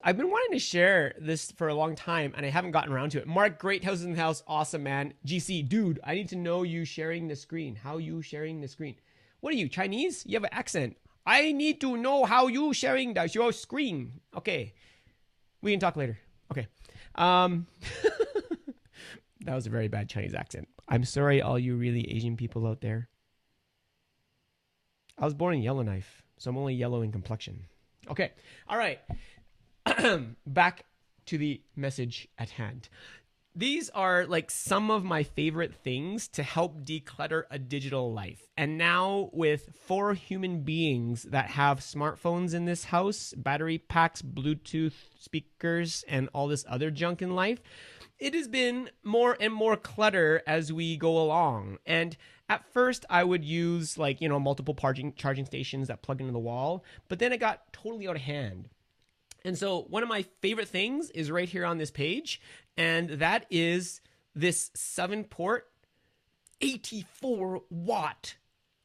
I've been wanting to share this for a long time and I haven't gotten around to it. Mark, great house in the house. Awesome, man. GC, dude, I need to know you sharing the screen. How you sharing the screen? What are you, Chinese? You have an accent. I need to know how you sharing your screen. Okay. We can talk later. Okay. Um, that was a very bad Chinese accent. I'm sorry, all you really Asian people out there. I was born in Yellowknife, so I'm only yellow in complexion. Okay. All right. Back to the message at hand. These are like some of my favorite things to help declutter a digital life. And now, with 4 human beings that have smartphones in this house, battery packs, Bluetooth speakers, and all this other junk in life, it has been more and more clutter as we go along. And at first, I would use multiple charging stations that plug into the wall, but then it got totally out of hand. And so one of my favorite things is right here on this page, and that is this 7-port 84-watt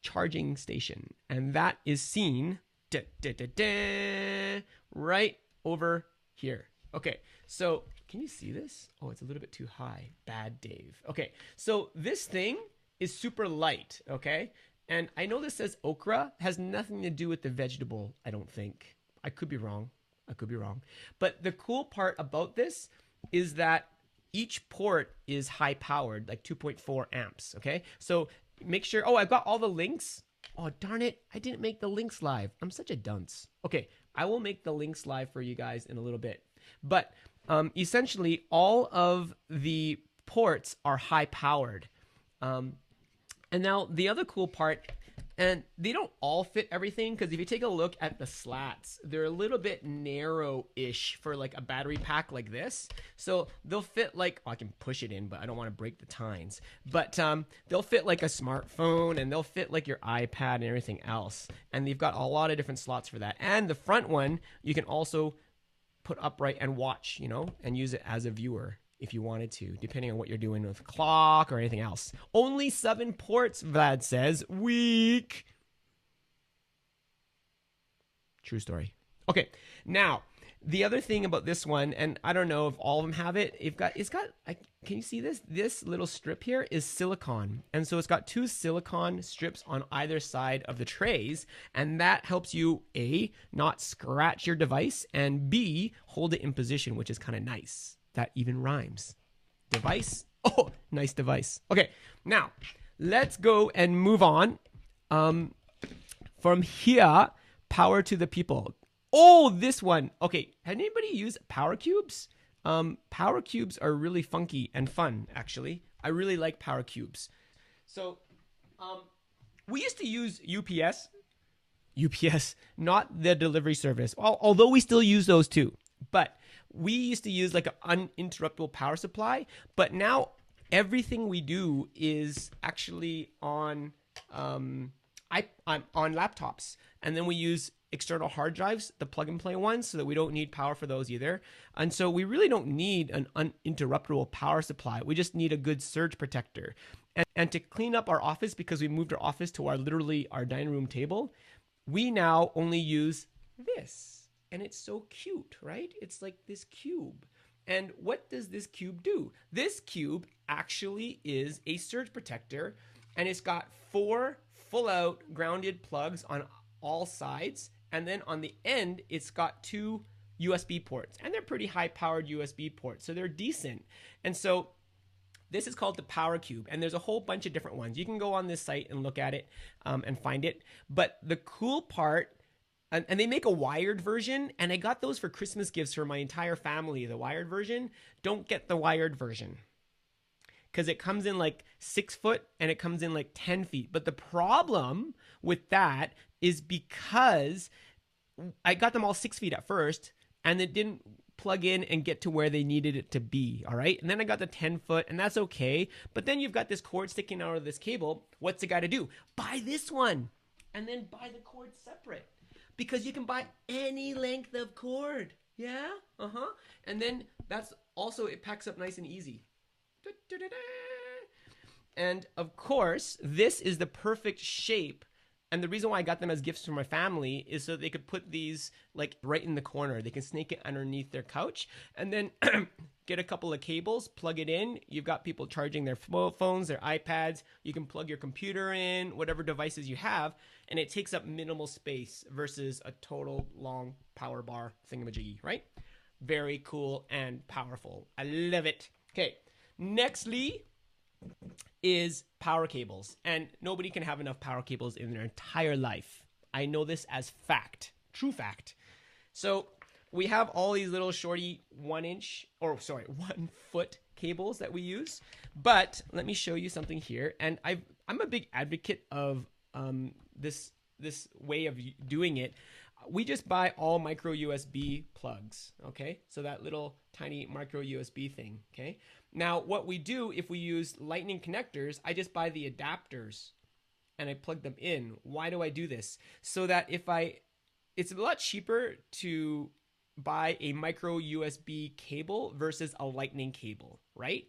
charging station. And that is seen right over here. Okay, so can you see this? Oh, it's a little bit too high. Bad, Dave. Okay, so this thing is super light, okay? And I know this says okra, has nothing to do with the vegetable, I don't think. I could be wrong. But the cool part about this is that each port is high powered, like 2.4 amps. Okay. So make sure. Oh, I've got all the links. Oh, darn it. I didn't make the links live. I'm such a dunce. Okay. I will make the links live for you guys in a little bit. But essentially, all of the ports are high powered. And now the other cool part, and they don't all fit everything, because if you take a look at the slats, they're a little bit narrow-ish for like a battery pack like this. So they'll fit like, I can push it in, but I don't want to break the tines. But they'll fit like a smartphone, and they'll fit like your iPad and everything else. And they've got a lot of different slots for that. And the front one, you can also put upright and watch, and use it as a viewer if you wanted to, depending on what you're doing with clock or anything else. Only 7 ports, Vlad says. Weak. True story. Okay, now the other thing about this one, and I don't know if all of them have it. Can you see this? This little strip here is silicone, and so it's got 2 silicone strips on either side of the trays, and that helps you A, not scratch your device, and B, hold it in position, which is kind of nice. That even rhymes. Device. Oh, nice device. Okay, now let's go and move on. From here, power to the people. Oh, this one. Okay, had anybody used Power Cubes? Power Cubes are really funky and fun, actually. I really like Power Cubes. So, we used to use UPS. UPS, not the delivery service. Although we still use those too. But we used to use like an uninterruptible power supply, but now everything we do is actually on laptops, and then we use external hard drives, the plug and play ones, so that we don't need power for those either. And so we really don't need an uninterruptible power supply. We just need a good surge protector. And to clean up our office, because we moved our office to our dining room table, we now only use this. And it's so cute, right? It's like this cube. And what does this cube do? This cube actually is a surge protector, and it's got 4 full-out grounded plugs on all sides. And then on the end, it's got 2 USB ports. And they're pretty high-powered USB ports, so they're decent. And so this is called the Power Cube, and there's a whole bunch of different ones. You can go on this site and look at it and find it. But the cool part, and they make a wired version, and I got those for Christmas gifts for my entire family, the wired version. Don't get the wired version, because it comes in like 6 foot and it comes in like 10 feet. But the problem with that is because I got them all 6 feet at first, and it didn't plug in and get to where they needed it to be, all right? And then I got the 10 foot, and that's okay. But then you've got this cord sticking out of this cable. What's the guy to do? Buy this one, and then buy the cord separate. Because you can buy any length of cord. Yeah? And then that's also, it packs up nice and easy. And of course, this is the perfect shape And the reason why I got them as gifts for my family is so they could put these like right in the corner. They can snake it underneath their couch and then get a couple of cables, plug it in. You've got people charging their phones, their iPads. You can plug your computer in, whatever devices you have, and it takes up minimal space versus a total long power bar thingamajiggy, right? Very cool and powerful. I love it. Okay, nextly is power cables. And nobody can have enough power cables in their entire life. I know this as fact, true fact. So we have all these little shorty 1 foot cables that we use. But let me show you something here. And I'm a big advocate of this way of doing it. We just buy all micro USB plugs, okay? So that little tiny micro USB thing, okay? Now, what we do if we use lightning connectors, I just buy the adapters and I plug them in. Why do I do this? So that it's a lot cheaper to buy a micro USB cable versus a lightning cable, right?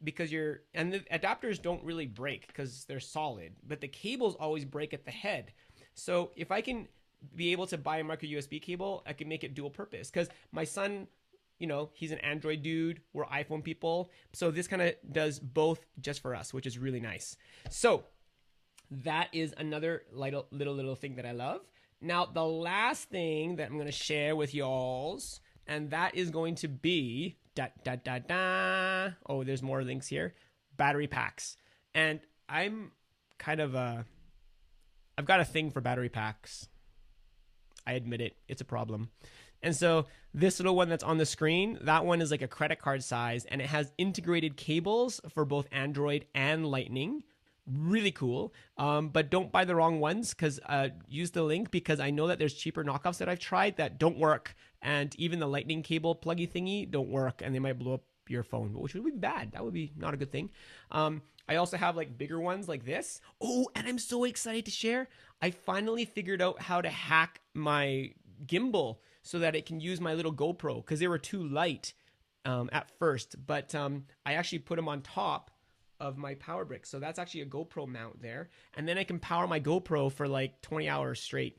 Because the adapters don't really break because they're solid, but the cables always break at the head. So if I can be able to buy a micro USB cable, I can make it dual purpose. Because my son, he's an Android dude. We're iPhone people. So this kind of does both just for us, which is really nice. So that is another little thing that I love. Now, the last thing that I'm going to share with y'alls, and that is going to be, oh, there's more links here, battery packs. And I'm I've got a thing for battery packs. I admit it, it's a problem. And so this little one that's on the screen, that one is like a credit card size, and it has integrated cables for both Android and Lightning. Really cool. But don't buy the wrong ones, because use the link, because I know that there's cheaper knockoffs that I've tried that don't work. And even the Lightning cable pluggy thingy don't work, and they might blow up your phone, which would be bad. That would be not a good thing. I also have like bigger ones like this. Oh, and I'm so excited to share. I finally figured out how to hack my gimbal so that it can use my little GoPro, because they were too light at first. But I actually put them on top of my power brick. So that's actually a GoPro mount there. And then I can power my GoPro for like 20 hours straight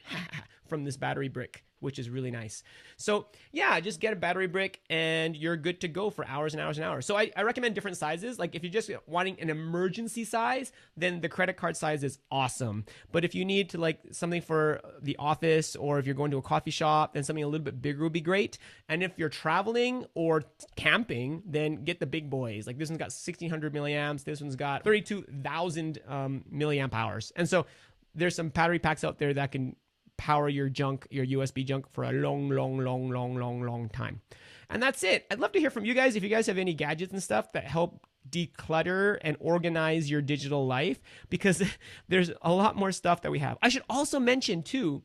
from this battery brick, which is really nice. So yeah, just get a battery brick and you're good to go for hours and hours and hours. So I recommend different sizes. Like if you're just wanting an emergency size, then the credit card size is awesome. But if you need to like something for the office, or if you're going to a coffee shop, then something a little bit bigger would be great. And if you're traveling or camping, then get the big boys. Like this one's got 1600 milliamps. This one's got 32,000 milliamp hours. And so there's some battery packs out there that can power your junk, your USB junk, for a long time. And that's it. I'd love to hear from you guys if you guys have any gadgets and stuff that help declutter and organize your digital life, because there's a lot more stuff that we have. I should also mention too,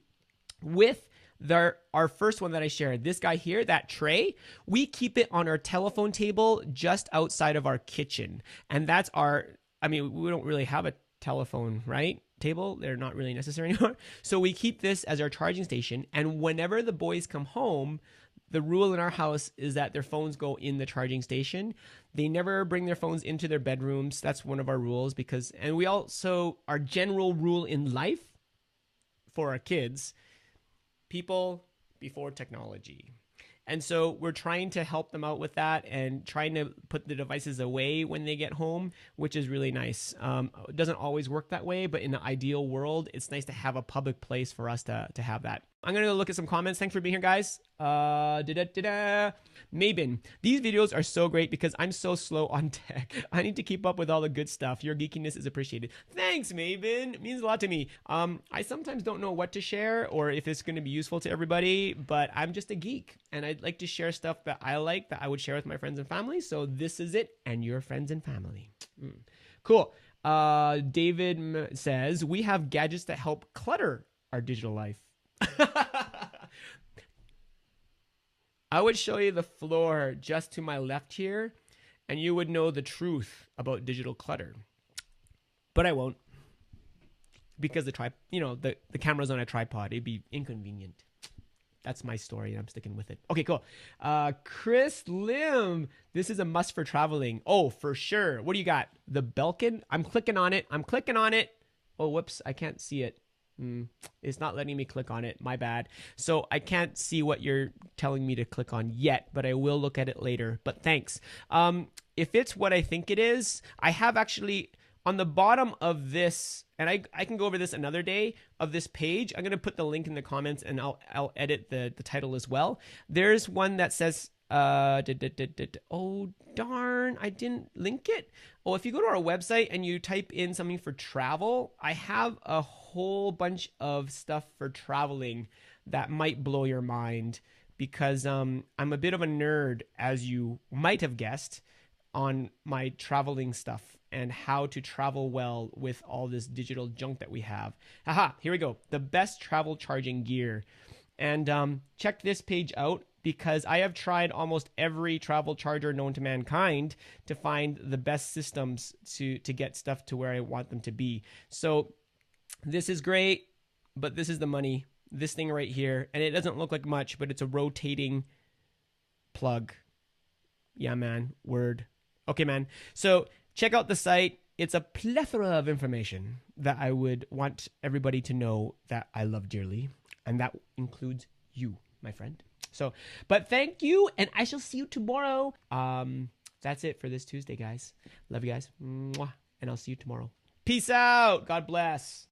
with our first one that I shared, this guy here, that tray, we keep it on our telephone table just outside of our kitchen. And that's we don't really have a telephone, right? Table, they're not really necessary anymore. So we keep this as our charging station. And whenever the boys come home, the rule in our house is that their phones go in the charging station. They never bring their phones into their bedrooms. That's one of our rules, and we also, our general rule in life for our kids, people before technology. And so we're trying to help them out with that and trying to put the devices away when they get home, which is really nice. It doesn't always work that way, but in the ideal world, it's nice to have a public place for us to have that. I'm going to go look at some comments. Thanks for being here, guys. Mabin, these videos are so great because I'm so slow on tech. I need to keep up with all the good stuff. Your geekiness is appreciated. Thanks, Mabin. It means a lot to me. I sometimes don't know what to share or if it's going to be useful to everybody, but I'm just a geek and I'd like to share stuff that I like that I would share with my friends and family. So this is it, and your friends and family. Cool. David says, we have gadgets that help clutter our digital life. I would show you the floor just to my left here, and you would know the truth about digital clutter. But I won't, because the camera's on a tripod. It'd be inconvenient. That's my story, and I'm sticking with it. Okay, cool. Chris Lim, this is a must for traveling. Oh, for sure. What do you got? The Belkin? I'm clicking on it. Oh, whoops, I can't see it. It's not letting me click on it. My bad. So I can't see what you're telling me to click on yet, but I will look at it later. But thanks. If it's what I think it is, I have actually on the bottom of this, and I can go over this another day, of this page. I'm going to put the link in the comments, and I'll edit the title as well. There's one that says, oh darn, I didn't link it. Oh, if you go to our website and you type in something for travel, I have a whole bunch of stuff for traveling that might blow your mind, because I'm a bit of a nerd, as you might have guessed, on my traveling stuff and how to travel well with all this digital junk that we have. Haha, here we go. The best travel charging gear. And check this page out, because I have tried almost every travel charger known to mankind to find the best systems to get stuff to where I want them to be. So this is great, but this is the money. This thing right here, and it doesn't look like much, but it's a rotating plug. Yeah, man, word. Okay, man. So check out the site. It's a plethora of information that I would want everybody to know that I love dearly. And that includes you, my friend. So, but thank you, and I shall see you tomorrow. That's it for this Tuesday, guys. Love you guys. Mwah. And I'll see you tomorrow. Peace out. God bless.